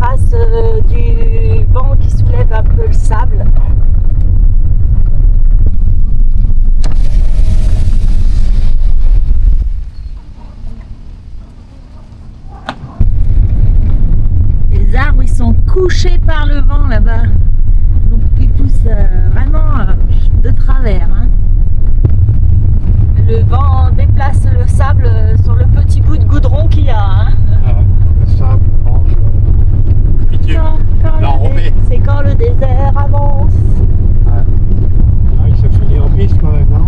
traces du vent qui soulève un peu le sable. Les arbres ils sont couchés par le vent là-bas, donc ils poussent vraiment de travers. Hein. Le vent déplace le sable sur le petit bout de goudron qu'il y a. Hein. Le sable mange. C'est quand le désert avance. Ouais. Ah, il s'est fini en piste quand même, non?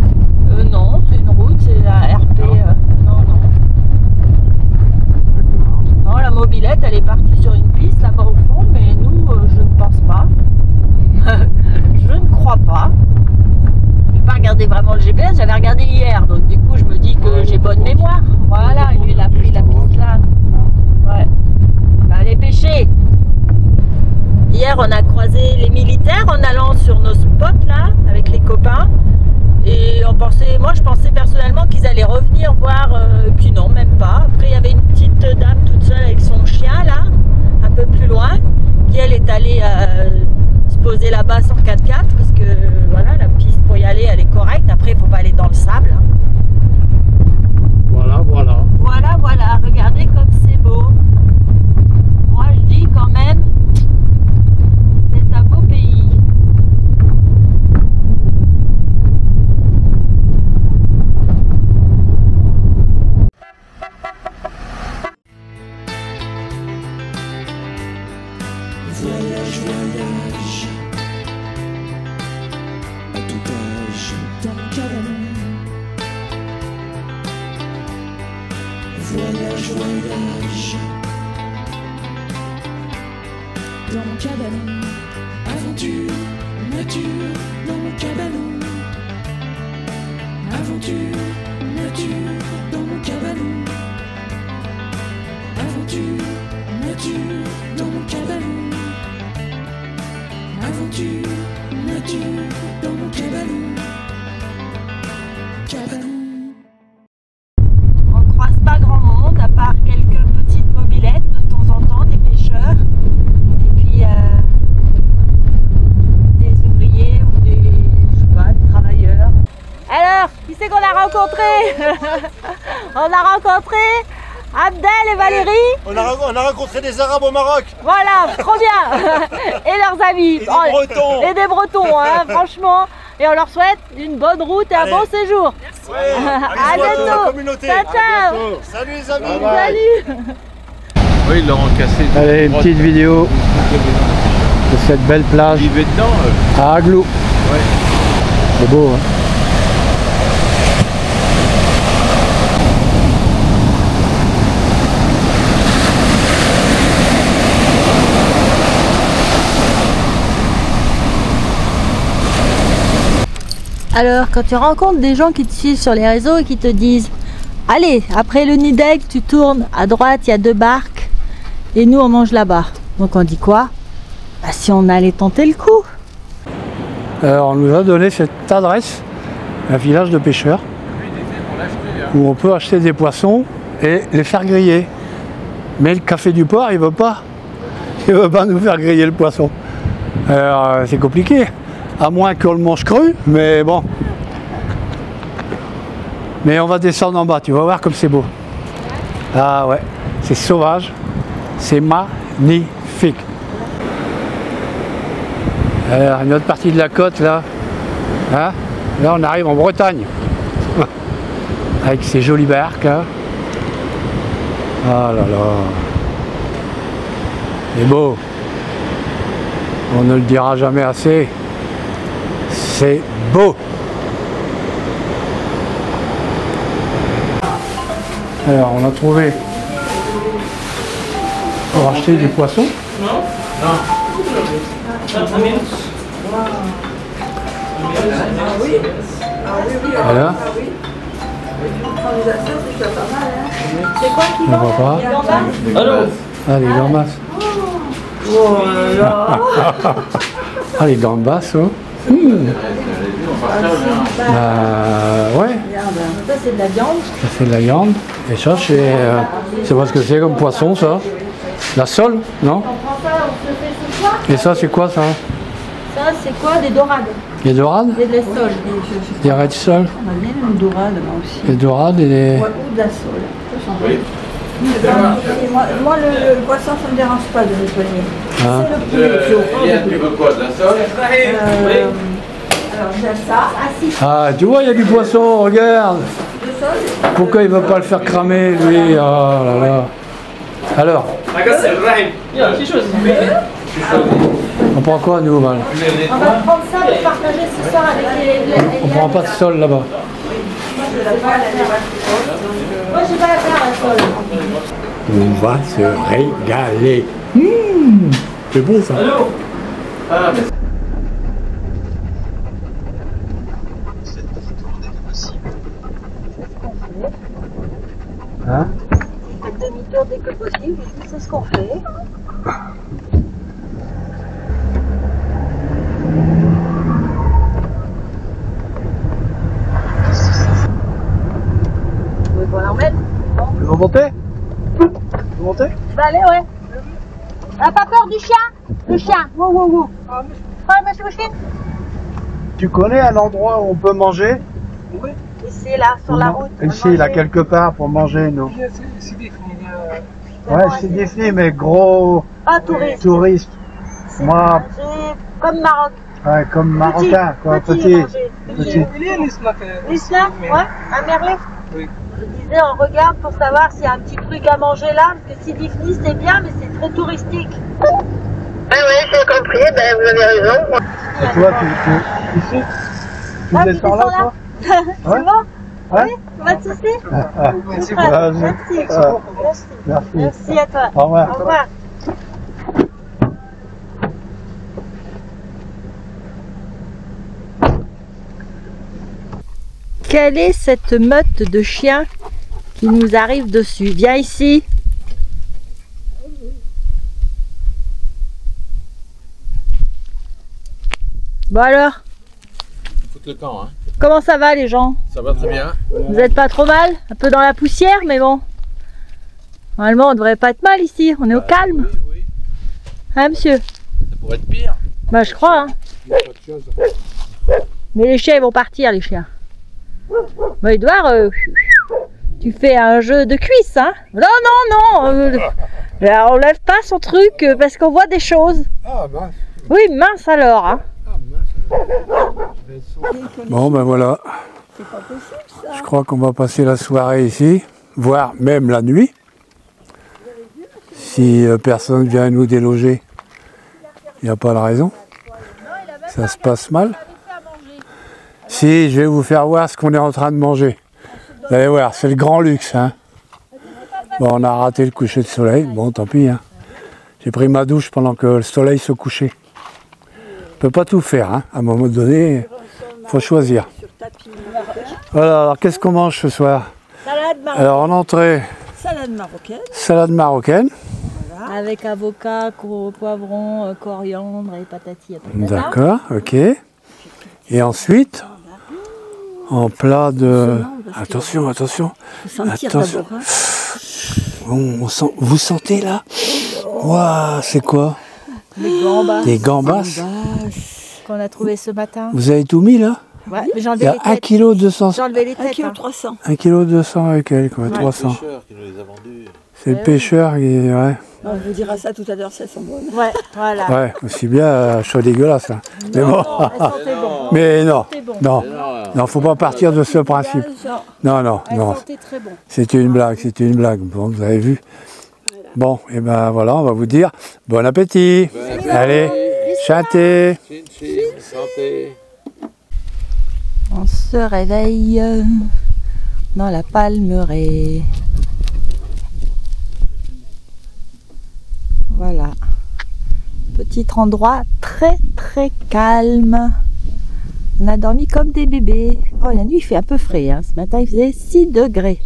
Non, c'est une route, c'est la RP. Non. Non, la mobilette, elle est partie sur une piste là-bas au fond, mais nous, je ne pense pas. Je ne crois pas. Je n'ai pas regardé vraiment le GPS, j'avais regardé hier, donc du coup, je me dis que j'ai bonne mémoire. Voilà, lui, il a pris la piste là. Ouais. On va aller pêcher. Hier, on a croisé les militaires en allant sur nos spots là, avec les copains. Et moi je pensais personnellement qu'ils allaient revenir voir, puis non, même pas. Après, il y avait une petite dame toute seule avec son chien là, un peu plus loin, qui elle est allée se poser là-bas sans 4x4, parce que voilà, la piste pour y aller, elle est correcte. Après, il ne faut pas aller dans le sable. Hein. Voilà. Voilà, regardez comme c'est beau. Moi, je dis quand même, c'est un beau pays. Voyage, voyage, à tout âge, dans mon cabanon. Voyage, voyage, dans mon cabanon. Aventure, nature, dans mon cabanon. Aventure, nature, dans mon cabanon. Aventure, nature, dans mon cabanon. Aventure, nature, dans mon cabanon. Cabanon. On croise pas grand monde, à part quelques petites mobilettes de temps en temps, des pêcheurs. Et puis des ouvriers ou je sais pas, des travailleurs. Alors, qui c'est qu'on a rencontré? On a rencontré Abdel et Valérie. On a rencontré des Arabes au Maroc. Voilà, trop bien. Et leurs amis. Et des Bretons. Et des Bretons, hein, franchement. Et on leur souhaite une bonne route et un bon séjour. Ouais, À bientôt. la communauté. Ciao, ciao. Salut les amis. Salut. Oui, ils l'ont cassé. Allez, une petite vidéo de cette belle plage Il vivait dedans. à Aglou. Ouais. C'est beau, hein? Alors, quand tu rencontres des gens qui te suivent sur les réseaux et qui te disent « Allez, après le Nidec, tu tournes, à droite, il y a 2 barques, et nous, on mange là-bas. » Donc on dit quoi? Bah, si on allait tenter le coup. On nous a donné cette adresse, un village de pêcheurs, où on peut acheter des poissons et les faire griller. Mais le café du port, il veut pas. Il veut pas nous faire griller le poisson. Alors c'est compliqué, à moins qu'on le mange cru, mais bon. Mais on va descendre en bas, tu vas voir comme c'est beau. Ah ouais, c'est sauvage, c'est magnifique. Alors, une autre partie de la côte là. Hein, là on arrive en Bretagne. Avec ces jolies barques. Hein. Ah là là. C'est beau. On ne le dira jamais assez. C'est beau. Alors on a trouvé pour acheter des poissons. Voilà. C'est quoi qui On voit pas. Ah, les gambas. Ah, les gambas, oh. Ouais. Ça, c'est de la viande. Ça c'est de la viande. Et ça c'est pas ce que c'est comme poisson ça. La sole, non? On prend ça Et ça, c'est quoi ça? Ça, c'est quoi? Des dorades. Des dorades? Des de la sole. Des red sol? On a bien une dorade, moi aussi. Des dorades et des... Ouais, ou de la sole. Oui. Moi, le poisson, ça ne me dérange pas de nettoyer. Hein? C'est le poulet qui est au fond. Eliane, tu veux quoi? De la sole? Alors, j'ai ça. Ah, tu vois, il y a du poisson, regarde. Pourquoi il ne va pas le faire cramer, lui? Oh là là. Alors, on prend quoi, nous, Val? On va prendre ça pour partager ce soir avec On prend pas de sol là-bas. Moi, j'ai pas la faire la sole. On va se régaler. C'est bon, ça. Hein? Faites demi-tour dès que possible, c'est ce qu'on fait. Vous voulez qu'on l'emmène? Vous montez? Vous montez? Bah allez, ouais. T'as pas peur du chien? Le chien, wow, wow, wow. Ah, monsieur le chien? Tu connais un endroit où on peut manger? Oui. Ici, là, sur la route. Ici, là, quelque part pour manger, nous. Ouais, c'est défini, mais gros Pas touriste. touristes. C'est Moi- manger comme Maroc. Ouais, comme marocain, quoi, Petit. petit. manger. Petit. L'islam, ouais, un merlet. Oui. Je disais, on regarde pour savoir s'il y a un petit truc à manger là, parce que Sidi c'est bien, mais c'est très touristique. Oui, j'ai compris, ben, vous avez raison. Et toi, ici? Tu Ah, descends là, toi? C'est Ouais. bon? Ouais. Oui, pas de soucis. Merci. Super. Vas-y. Merci. Merci. Merci. Merci à toi. Au revoir. Au revoir. Quelle est cette meute de chiens qui nous arrive dessus? Viens ici. Bon alors, Foutre le camp, hein. comment ça va les gens? Ça va très bien. Vous êtes pas trop mal? Un peu dans la poussière, mais bon. Normalement, on devrait pas être mal ici. On est au calme. Oui, oui. Hein, monsieur? Ça pourrait être pire. Bah, je crois. Hein. Mais les chiens, ils vont partir, les chiens. Bah, Edouard, tu fais un jeu de cuisse, hein? Non, non, non. Là, on lève pas son truc parce qu'on voit des choses. Ah, mince. Oui, mince alors, hein. Bon, ben voilà. Je crois qu'on va passer la soirée ici, voire même la nuit. Si personne vient nous déloger, il n'y a pas de raison. Ça se passe mal. Si, je vais vous faire voir ce qu'on est en train de manger. Vous allez voir, c'est le grand luxe. Hein. Bon, on a raté le coucher de soleil. Bon, tant pis. Hein. J'ai pris ma douche pendant que le soleil se couchait. On ne peut pas tout faire. Hein. À un moment donné, il faut choisir. Voilà, alors qu'est-ce qu'on mange ce soir? Salade marocaine. Alors en entrée, Salade marocaine. salade marocaine. Avec avocat, poivron, coriandre et patati. D'accord, ok. Et ensuite, en plat de... Attention, attention. Attention. Vous sentez là? Waouh, c'est quoi? Les gambas. Des gambas. Qu'on a trouvé ce matin. Vous avez tout mis là? Ouais, mais j'ai Il enlevé y a les 1 têtes. kg 200. J'ai enlevé les 1 têtes. kg hein. 300. 1 kg 200 et quelques, ouais, 300. Pêcheur qui nous les a vendus. C'est le pêcheur qui... Ouais, On vous dira ça tout à l'heure, si elles sont bonnes. Ouais, voilà. ouais, aussi bien, chaud dégueulasse. Hein. Mais bon, Elles sentaient bon. mais non, C'était bon. non, non, faut pas partir de ce principe. Non, non, Elles non. sentaient très bon. C'était une blague, c'était une blague. Bon, vous avez vu. Bon, et ben voilà, on va vous dire bon appétit. Allez, chantez. Chin, chin, santé. On se réveille dans la palmeraie. Voilà. Petit endroit très très calme. On a dormi comme des bébés. Oh, la nuit il fait un peu frais. Hein. Ce matin il faisait 6 degrés.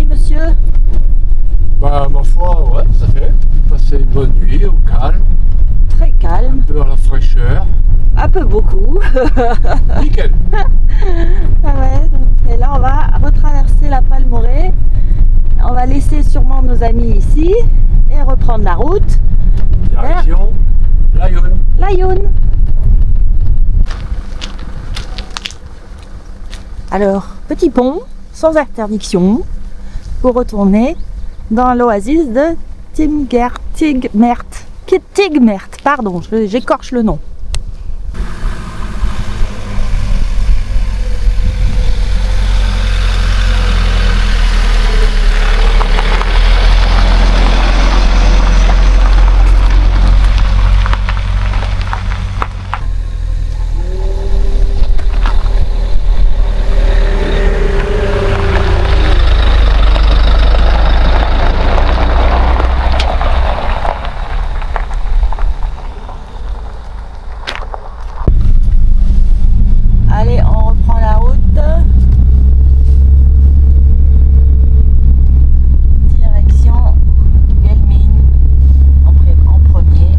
nuit, monsieur? Bah, ma foi, ouais, ça fait. Passer une bonne nuit au calme, Très un calme, peu à la fraîcheur. un peu beaucoup. Nickel. Ah ouais, et là on va retraverser la Palmeraie. On va laisser sûrement nos amis ici et reprendre la route. Direction Lyon. Lyon. Alors, petit pont, sans interdiction, pour retourner dans l'oasis de Tigmert, pardon, j'écorche le nom. Allez, on reprend la route. Direction Guelmine en premier.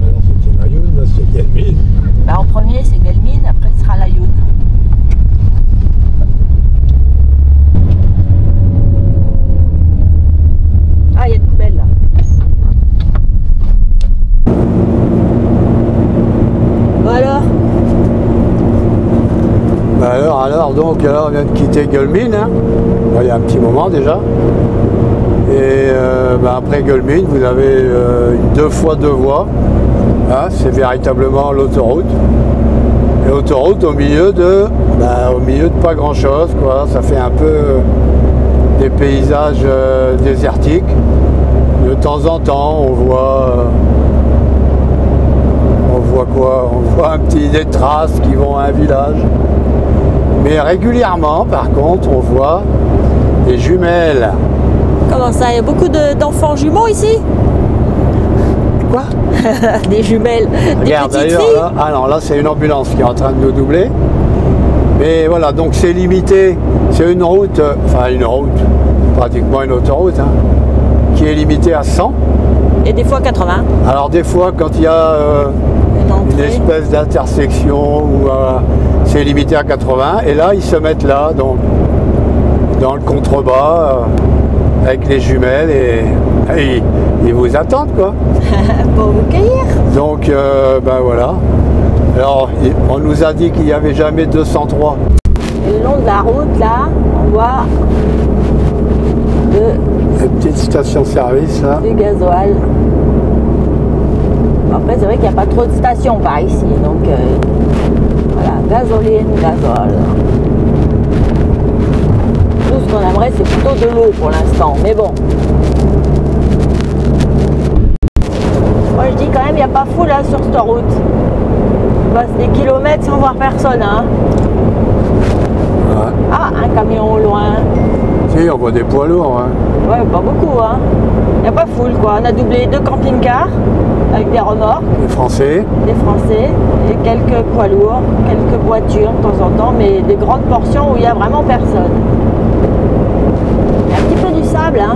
Alors c'était Lyon, là c'est Guelmine. Bah, en premier c'est Guelmine, après ce sera Lyon. Ah, il y a une poubelle là. Bon alors, Bah alors donc on vient de quitter Guelmine, hein. Bon, il y a un petit moment déjà. Et après Guelmine, vous avez une 2x2 voies. Hein, c'est véritablement l'autoroute. Et l'autoroute au milieu de pas grand chose, quoi. Ça fait un peu des paysages désertiques. De temps en temps, on voit quoi? On voit des traces qui vont à un village. Mais régulièrement, par contre, on voit des jumelles. comment ça, il y a beaucoup d'enfants jumeaux ici? Quoi? Des jumelles, Regarde, des petites d'ailleurs, filles? là, ah non, là c'est une ambulance qui est en train de nous doubler. Mais voilà, donc c'est limité. C'est une route, pratiquement une autoroute, hein, qui est limitée à 100. Et des fois 80. Alors des fois, quand il y a Une une entrée. espèce d'intersection où c'est limité à 80, et là ils se mettent là, donc dans le contrebas, avec les jumelles, et ils vous attendent, quoi. Pour vous cueillir. Donc ben voilà. Alors on nous a dit qu'il n'y avait jamais 203. Et le long de la route là, on voit Une petite station-service là. du gasoil. Après c'est vrai qu'il n'y a pas trop de stations par ici, donc voilà, gasoline, gazole. Nous ce qu'on aimerait c'est plutôt de l'eau pour l'instant, mais bon. Moi je dis quand même il n'y a pas fou là sur cette route. On passe des kilomètres sans voir personne, hein. Ouais. Ah, un camion au loin. Si, on voit des poids lourds. Hein. Ouais, pas beaucoup, hein. Il n'y a pas foule, quoi. On a doublé 2 camping-cars avec des remorques, Les Français. des Français, et quelques poids lourds, quelques voitures de temps en temps, mais des grandes portions où il n'y a vraiment personne. Il y a un petit peu du sable, hein.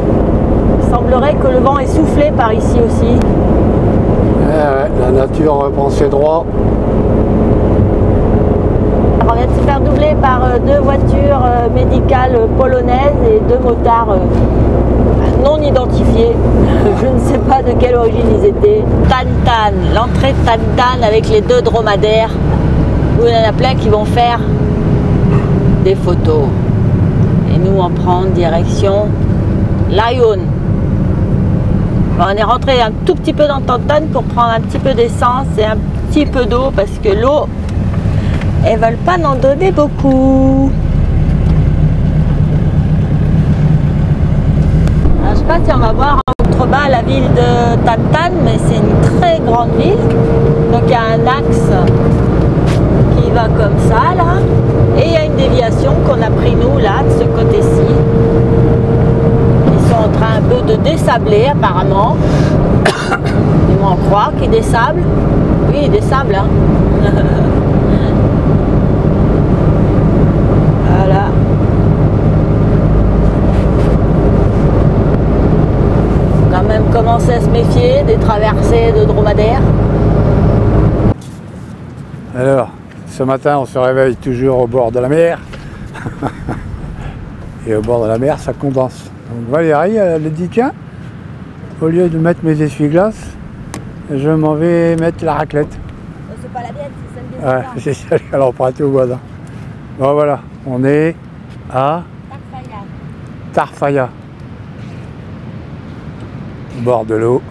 Il semblerait que le vent est soufflé par ici aussi. Ouais, la nature reprend ses droits. On vient de se faire doubler par 2 voitures médicales polonaises et 2 motards non identifiés. Je ne sais pas de quelle origine ils étaient. Tantan, l'entrée de Tantan avec les 2 dromadaires. Où il y en a plein qui vont faire des photos. Et nous on prend direction Lyon. Bon, on est rentré un tout petit peu dans Tantan pour prendre un petit peu d'essence et un petit peu d'eau parce que l'eau, elles veulent pas en donner beaucoup. Alors, je sais pas si on va voir en contrebas la ville de Tantan, mais c'est une très grande ville. Donc il y a un axe qui va comme ça là, et il y a une déviation qu'on a pris nous là de ce côté-ci. Ils sont en train un peu de désabler apparemment. Ils vont en croire qu'ils désablent. Oui, ils désablent. Hein. des traversées de dromadaires. Alors, ce matin, on se réveille toujours au bord de la mer. Et au bord de la mer, ça condense. Donc Valérie, elle a dit, tiens, au lieu de mettre mes essuie-glaces, je m'en vais mettre la raclette. C'est pas la mienne, c'est celle des voisins. Ouais, c'est celle qu'elle a empruntée au voisin. Bon voilà, on est à Tarfaya. Au bord de l'eau.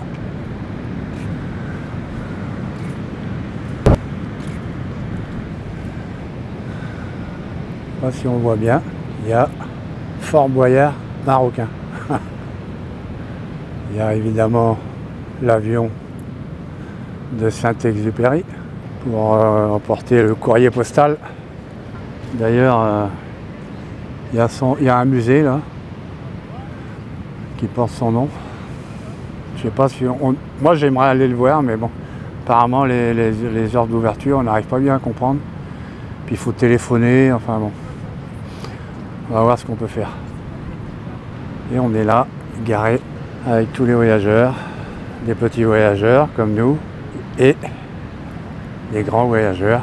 Je sais pas si on voit bien, il y a Fort Boyard marocain. Il y a évidemment l'avion de Saint-Exupéry pour emporter le courrier postal. D'ailleurs, il y a un musée là qui porte son nom. Je sais pas si moi j'aimerais aller le voir, mais bon, apparemment les heures d'ouverture, on n'arrive pas bien à comprendre. Puis il faut téléphoner, enfin bon. On va voir ce qu'on peut faire. Et on est là, garé avec tous les voyageurs, des petits voyageurs comme nous et des grands voyageurs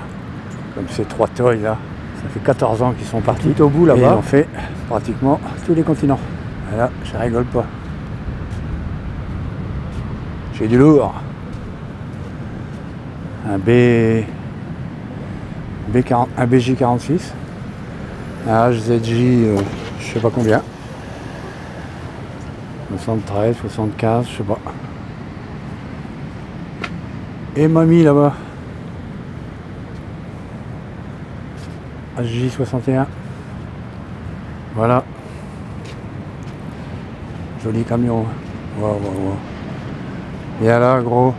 comme ces 3 toys là. Ça fait 14 ans qu'ils sont partis tout au bout là-bas. Ils ont fait pratiquement tous les continents. Voilà, je rigole pas. J'ai du lourd. Un BJ46. Un HZJ, je sais pas combien. 73, 75, je sais pas. Et mamie là-bas. HJ61. Voilà. Joli camion. Wow, wow, wow. Et là, gros.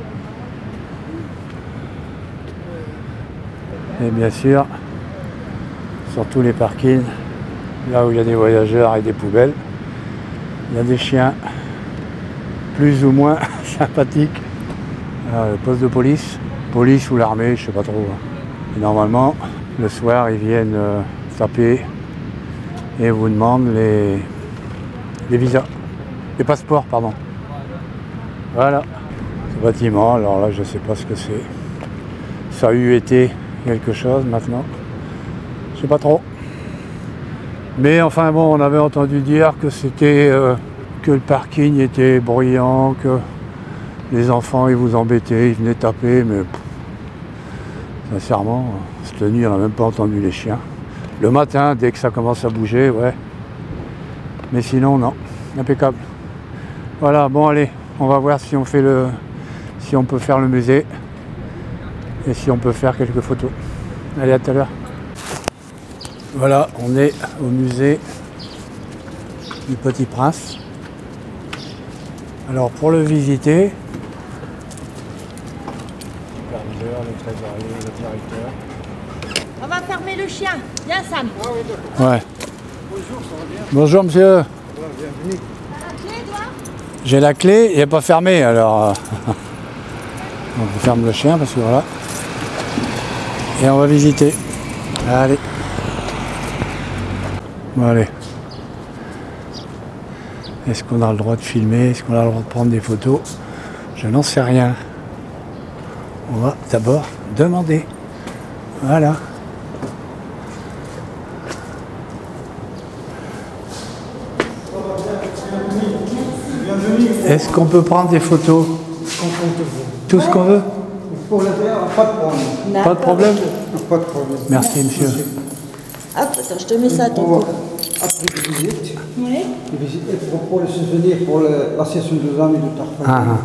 Et bien sûr, sur tous les parkings, là où il y a des voyageurs et des poubelles, il y a des chiens plus ou moins sympathiques. Le poste de police ou l'armée, je sais pas trop. Et normalement, le soir, ils viennent taper et vous demandent les visas, les passeports, pardon. Voilà, ce bâtiment, alors là, je sais pas ce que c'est. Ça a eu été quelque chose maintenant, je sais pas trop. Mais enfin bon, on avait entendu dire que c'était que le parking était bruyant, que les enfants ils vous embêtaient, ils venaient taper, mais sincèrement, cette nuit on n'a même pas entendu les chiens. Le matin, dès que ça commence à bouger, ouais. Mais sinon non, impeccable. Voilà, bon allez, on va voir si on fait si on peut faire le musée et si on peut faire quelques photos. Allez, à tout à l'heure. Voilà, on est au musée du Petit Prince. Alors pour le visiter, le trésorier, le directeur. On va fermer le chien. Viens Sam. Ouais. Bonjour monsieur. Bienvenue. J'ai la clé, il n'est pas fermé alors. On ferme le chien parce que voilà. Et on va visiter. Allez. Bon allez. Est-ce qu'on a le droit de filmer? Est-ce qu'on a le droit de prendre des photos? Je n'en sais rien. On va d'abord demander. Voilà. Est-ce qu'on peut prendre des photos? Tout ce qu'on veut? Pour l'intérieur, pas de problème. Pas de problème? Pas de problème. Merci monsieur. Hop, attends, je te mets ça à ton cou. Après les visites, Oui. les visites pour les souvenirs, pour la session de amis de Tarfaya.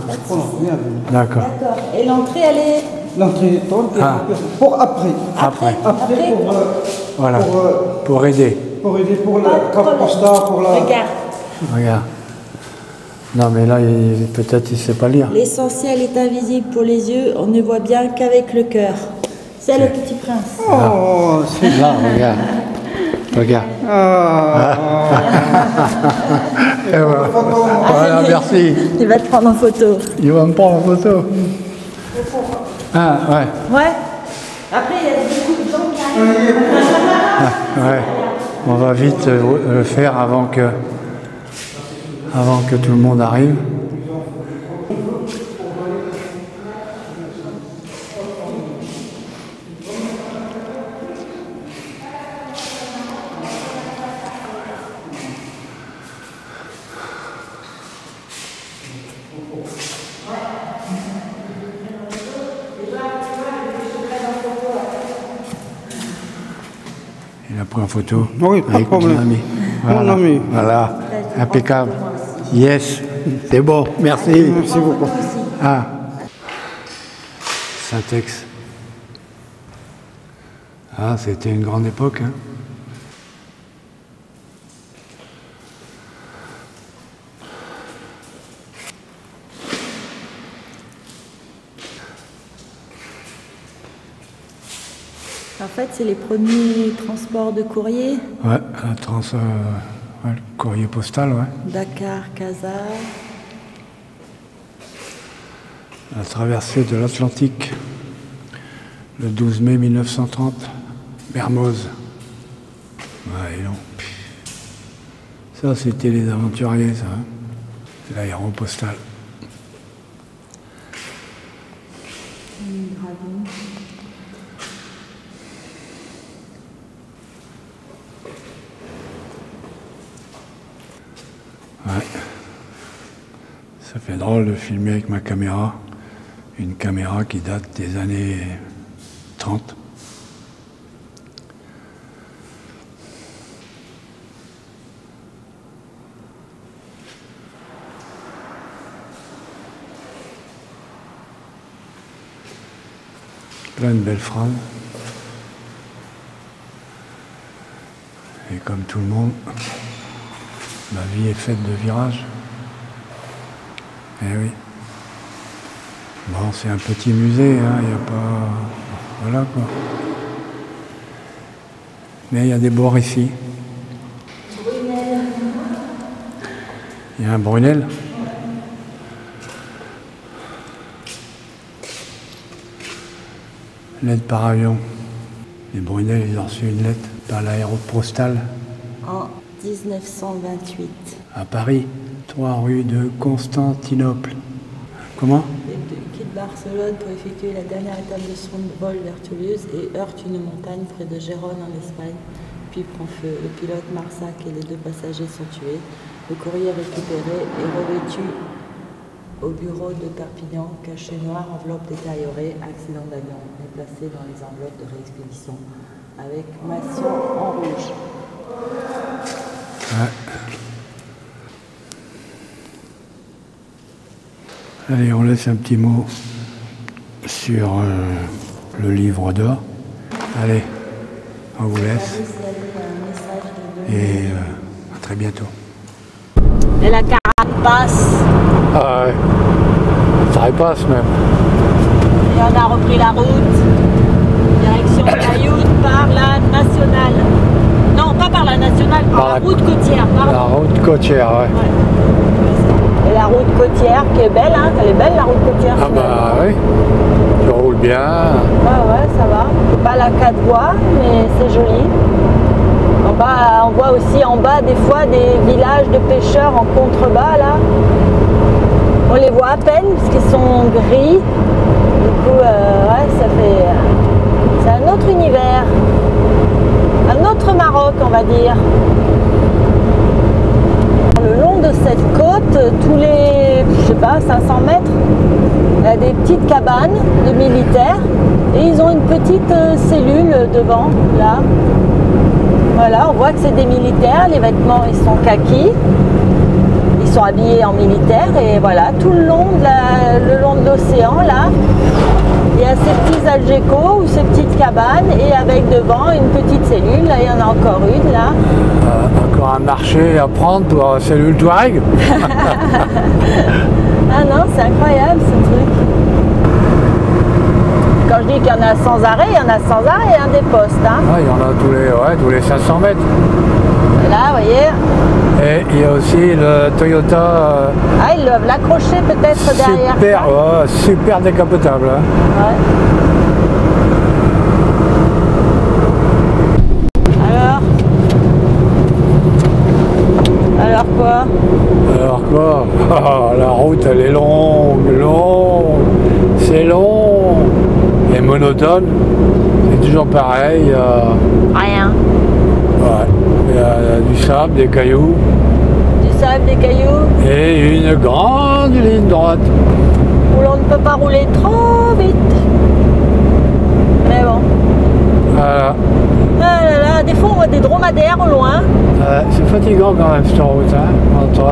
Bienvenue. D'accord. D'accord. Et l'entrée, elle est... L'entrée est tonne, pour après. Après. Après, Voilà. Pour aider. pour aider pour la carte postale, pour la... Regarde. Regarde. Non mais là, peut-être il ne sait pas lire. L'essentiel est invisible pour les yeux, on ne voit bien qu'avec le cœur. C'est le Petit Prince. Oh, c'est... Là, regarde. Regarde. Et voilà. Voilà, merci. Il va te prendre en photo. Il va me prendre en photo. Ah, ouais. Ouais. Après, il y a beaucoup de gens qui arrivent. Ouais. On va vite le faire avant que tout le monde arrive. Il a pris en photo. Oui, pas de avec problème. mon ami. Voilà. Mon ami. Voilà, impeccable. Yes, c'est bon, merci. Merci beaucoup. Ah, Saint-Ex. Ah, c'était une grande époque. Hein. En fait, c'est les premiers transports de courrier. Ouais, ouais, le courrier postal, ouais. Dakar, Casa. La traversée de l'Atlantique, le 12 mai 1930, Mermoz. Ouais, non. Ça, c'était les aventuriers, ça. Hein. C'est l'aéropostale. Ouais. Ça fait drôle de filmer avec ma caméra. Une caméra qui date des années 30. Plein de belles phrases. Et comme tout le monde, ma vie est faite de virages. Eh oui. Bon, c'est un petit musée, hein, il n'y a pas... Voilà, quoi. Mais il y a des bords ici. Il y a un Brunel. Lettre par avion. Les Brunel, ils ont reçu une lettre par l'aéropostale. En 1928. À Paris, 3 rue de Constantinople. Comment? Il quitte Barcelone pour effectuer la dernière étape de son vol vers Toulouse et heurte une montagne près de Gérone en Espagne, puis prend feu. Le pilote Marsac et les 2 passagers sont tués. Le courrier récupéré est revêtu au bureau de Perpignan, cachet noir, enveloppe détériorée, accident d'avion, est placé dans les enveloppes de réexpédition avec mention en rouge. Ouais. Allez, on laisse un petit mot sur le livre d'or. Allez, on vous laisse. Et à très bientôt. Et la carapace. Ah ouais, ça repasse même. Et on a repris la route. Direction Cailloute par la nationale. Non, pas par la nationale, par la route côtière. Pardon. La route côtière, ouais. Et la route côtière qui est belle, hein. Elle est belle la route côtière. Ah bah oui, tu roules bien. Ouais, ça va. C'est pas la 4 voies, mais c'est joli. En bas, on voit aussi en bas des fois des villages de pêcheurs en contrebas là. On les voit à peine parce qu'ils sont gris. Du coup, ouais, ça fait. C'est un autre univers. Un autre Maroc, on va dire. Le long de cette côte, tous les, je sais pas, 500 mètres, il y a des petites cabanes de militaires et ils ont une petite cellule devant, là. Voilà, on voit que c'est des militaires, les vêtements ils sont kakis, ils sont habillés en militaire et voilà, tout le long de l'océan, là, il y a ces petits algécos ou ces petites cabanes et avec devant une petite cellule, là il y en a encore une, là. Encore un marché à prendre pour cellule Touareg. Ah non, c'est incroyable ce truc. Quand je dis qu'il y en a sans arrêt, il y en a sans arrêt, hein, des postes. Hein. Ah, il y en a tous les 500 mètres. Là, vous voyez. Et il y a aussi le Toyota. Ah, ils doivent l'accrocher peut-être derrière. Super, ouais, super décapotable. Hein. Ouais. Alors quoi? Alors quoi? La route elle est longue, c'est long et monotone, c'est toujours pareil. Rien. Ouais. Il y a du sable, des cailloux. Du sable, des cailloux. Et une grande ligne droite. Où l'on ne peut pas rouler trop vite. Mais bon. Voilà. Ah là là, des fois on voit des dromadaires au loin. C'est fatigant quand même cette route, hein, entre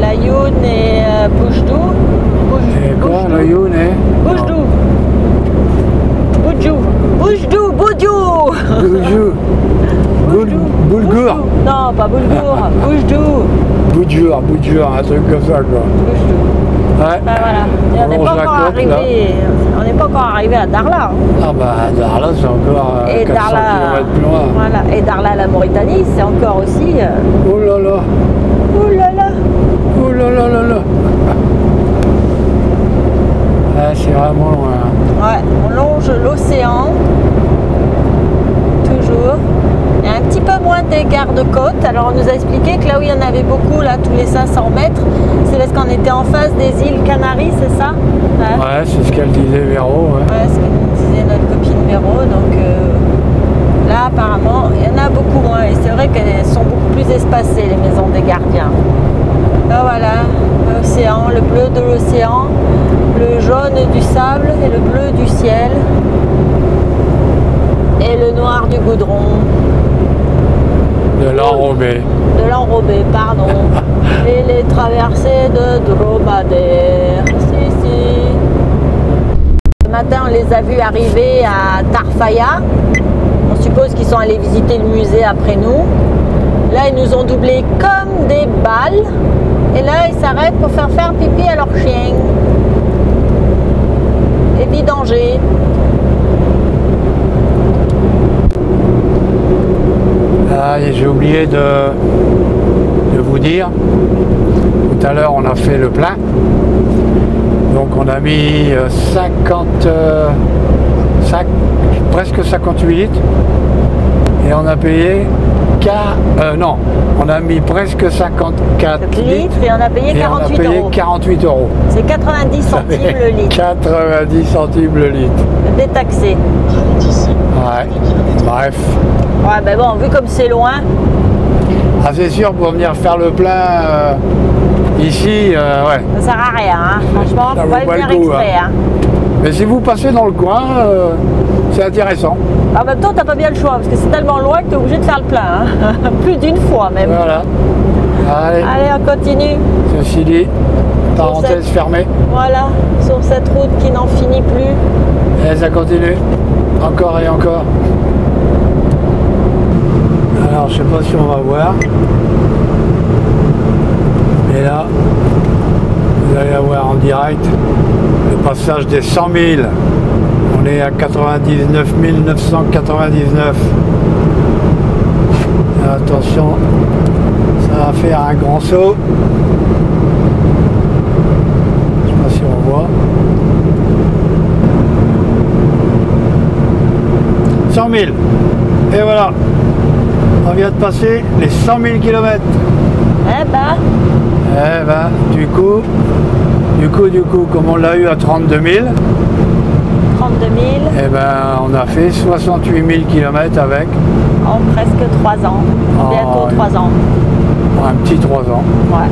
La Youn et Boujdou. et quoi, la Youn et Boujdou. Boudjou. Boujdou. Boudjou. Boudjou. Boulgour. Non, pas Boulgour. Boujdou. Boudjour, un truc comme ça quoi. Boujdou. Ouais. Ben voilà. Et on n'est On pas longe la encore côte, là. arrivé. On n'est pas encore arrivé à Darla. Hein. Ah bah Darla c'est encore Et 400 Darla, km plus loin. voilà. Et Darla, la Mauritanie, c'est encore aussi. Oh là là. Oh là là. Oh là là là là. Ah, c'est vraiment loin. Ouais, on longe l'océan. Toujours. Il y a un petit peu moins d'écart de côte. Alors on nous a expliqué que là où il y en avait beaucoup, là, tous les 500 mètres, c'est parce qu'on était en face des îles Canaries, c'est ça? Ouais, c'est ce qu'elle disait Véro. Ouais. Ouais, ce que nous disait notre copine Véro. Donc là, apparemment, il y en a beaucoup moins. Et c'est vrai qu'elles sont beaucoup plus espacées, les maisons des gardiens. Là, voilà, l'océan, le bleu de l'océan, le jaune du sable et le bleu du ciel. Et le noir du goudron. De l'enrobé. De l'enrobé, pardon. Et les traversées de dromadaires. Si, si. Ce matin, on les a vus arriver à Tarfaya. On suppose qu'ils sont allés visiter le musée après nous. Là, ils nous ont doublés comme des balles. Et là, ils s'arrêtent pour faire pipi à leur chien. Et vidanger. Ah, et j'ai oublié de vous dire, tout à l'heure on a fait le plein, donc on a mis presque 58 litres et on a payé non, on a mis presque 54 litres Et on a payé 48 euros. 48 euros. C'est 90 centimes le litre. 90 centimes le litre. Détaxé. Ouais, bref. Ouais, ben bon, vu comme c'est loin. Ah, c'est sûr, pour venir faire le plein ici, ouais. Ça sert à rien, hein. Franchement, Ça faut vaut pas pas venir le coup, exprès. Hein. Mais si vous passez dans le coin, c'est intéressant. En même temps, t'as pas bien le choix, parce que c'est tellement loin que t'es obligé de faire le plein. Hein. Plus d'une fois même. Voilà. Allez, Allez, on continue. ceci dit, parenthèse fermée. Voilà, sur cette route qui n'en finit plus. Et ça continue. Encore et encore. Alors, je sais pas si on va voir. Mais là, vous allez avoir en direct le passage des 100 000. On est à 99 999. Et attention, ça va faire un grand saut. Je sais pas si on voit. 100 000. Et voilà. On vient de passer les 100 000 km. Eh ben, Du coup, comme on l'a eu à 32 000, 32 000 eh ben, on a fait 68 000 km avec. en presque 3 ans. Bientôt 3 ans. Un petit 3 ans. Ouais.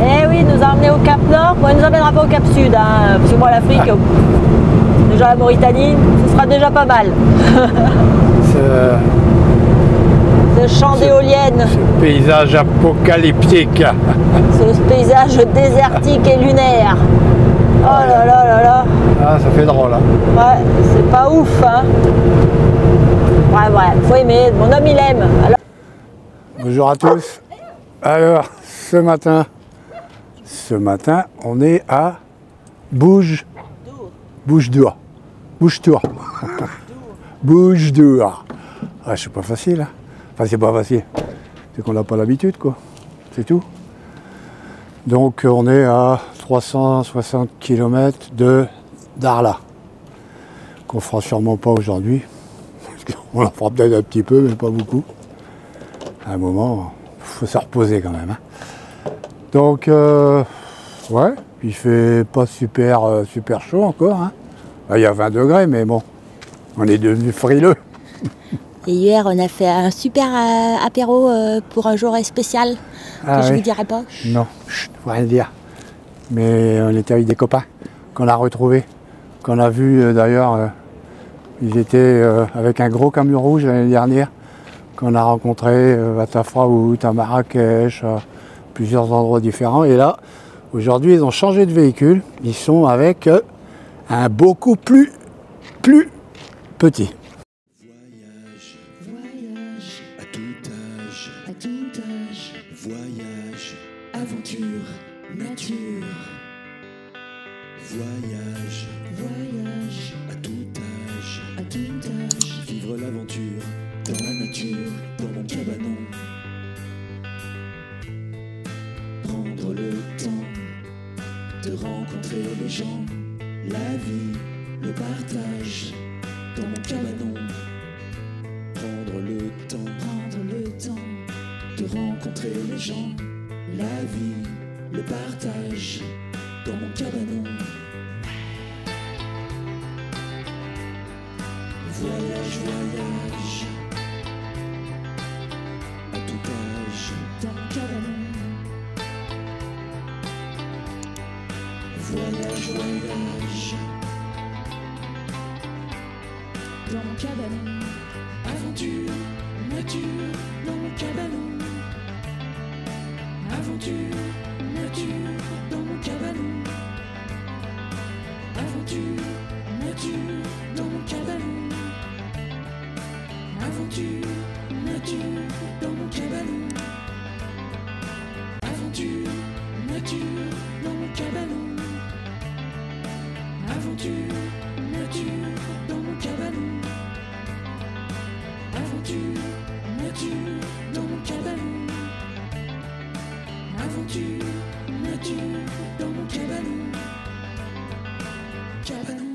Eh oui, il nous a emmenés au Cap Nord. Bon, il nous emmènera pas au Cap Sud, hein, parce que moi, l'Afrique, déjà la Mauritanie, ce sera déjà pas mal. Ce champ d'éoliennes, Ce paysage apocalyptique. ce paysage désertique et lunaire. Oh là là là là. Ah, ça fait drôle. Hein. Ouais, c'est pas ouf, hein. Ouais, faut aimer. Mon homme, il aime. Alors... Bonjour à tous. Alors, ce matin, on est à Bouge d'Oie. Ah, c'est pas facile. Hein. Enfin, c'est pas facile. C'est qu'on n'a pas l'habitude, quoi. C'est tout. Donc, on est à 360 km de Darla. Qu'on fera sûrement pas aujourd'hui. On en fera peut-être un petit peu, mais pas beaucoup. À un moment, il faut se reposer quand même. Hein. Donc, ouais, il fait pas super chaud encore. Hein. Là, il y a 20 degrés, mais bon, on est devenu frileux. Et hier, on a fait un super apéro pour un jour spécial que je ne vous dirai pas. Non, je ne faut rien dire. Mais on était avec des copains qu'on a retrouvés, qu'on a vu d'ailleurs Ils étaient avec un gros camion rouge l'année dernière qu'on a rencontré à Tafraout, à Marrakech, à plusieurs endroits différents. Et là, aujourd'hui, ils ont changé de véhicule. Ils sont avec un beaucoup plus petit. Voyage, voyage, à tout âge, voyage, aventure, nature. Voyage, voyage, à tout âge, vivre l'aventure, dans la nature, dans mon cabanon. Prendre le temps de rencontrer les gens, la vie, le partage, dans mon cabanon. Prendre le temps de rencontrer les gens, la vie, le partage, dans mon cabanon. Voyage, voyage, à tout âge, dans mon cabanon. Voyage, voyage, dans mon cabanon. Aventure, nature, dans mon cabanon. Aventure, nature, dans mon cabanon. Aventure, nature, dans mon cabanon. Aventure, nature, dans mon cabanon. Aventure, nature, dans mon cabanon. Aventure, nature, dans mon cabanon. Aventure, nature, dans mon cabanon. Aventure, nature, dans mon cabanon. Cabanon.